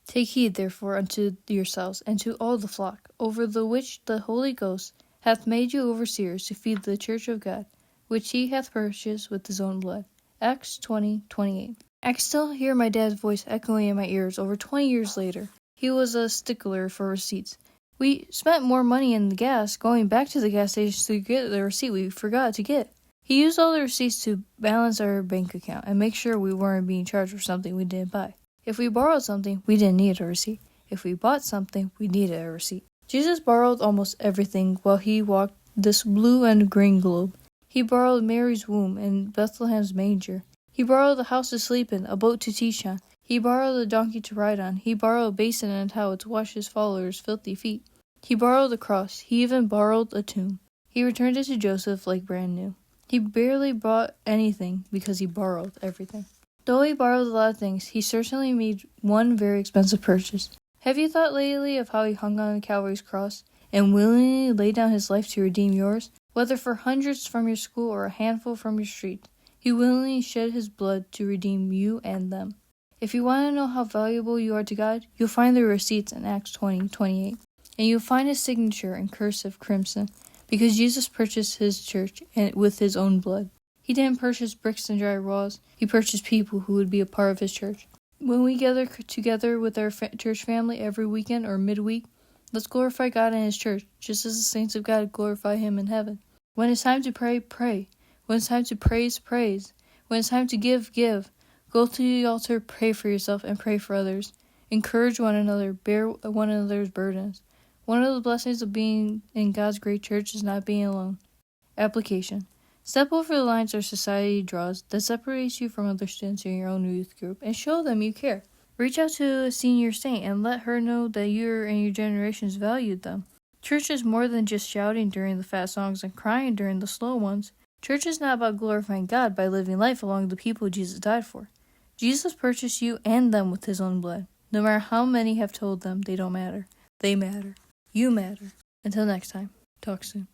Take heed therefore unto yourselves, and to all the flock, over the which the Holy Ghost hath made you overseers, to feed the church of God, which he hath purchased with his own blood. Acts 20:28. I can still hear my dad's voice echoing in my ears over 20 years later. He was a stickler for receipts. We spent more money in the gas going back to the gas station to get the receipt we forgot to get. He used all the receipts to balance our bank account and make sure we weren't being charged for something we didn't buy. If we borrowed something, we didn't need a receipt. If we bought something, we needed a receipt. Jesus borrowed almost everything while he walked this blue and green globe. He borrowed Mary's womb and Bethlehem's manger. He borrowed a house to sleep in, a boat to teach on. He borrowed a donkey to ride on. He borrowed a basin and a towel to wash his followers' filthy feet. He borrowed a cross. He even borrowed a tomb. He returned it to Joseph like brand new. He barely bought anything because he borrowed everything. Though he borrowed a lot of things, he certainly made one very expensive purchase. Have you thought lately of how he hung on Calvary's cross and willingly laid down his life to redeem yours? Whether for hundreds from your school or a handful from your street, he willingly shed his blood to redeem you and them. If you want to know how valuable you are to God, you'll find the receipts in Acts 20:28, and you'll find his signature in cursive crimson, because Jesus purchased his church with his own blood. He didn't purchase bricks and dry walls. He purchased people who would be a part of his church. When we gather together with our church family every weekend or midweek, let's glorify God and his church, just as the saints of God glorify him in heaven. When it's time to pray, pray. When it's time to praise, praise. When it's time to give, give. Go to the altar, pray for yourself, and pray for others. Encourage one another, bear one another's burdens. One of the blessings of being in God's great church is not being alone. Application. Step over the lines our society draws that separates you from other students in your own youth group and show them you care. Reach out to a senior saint and let her know that you and your generations valued them. Church is more than just shouting during the fast songs and crying during the slow ones. Church is not about glorifying God by living life along the people Jesus died for. Jesus purchased you and them with his own blood. No matter how many have told them they don't matter, they matter. You matter. Until next time, talk soon.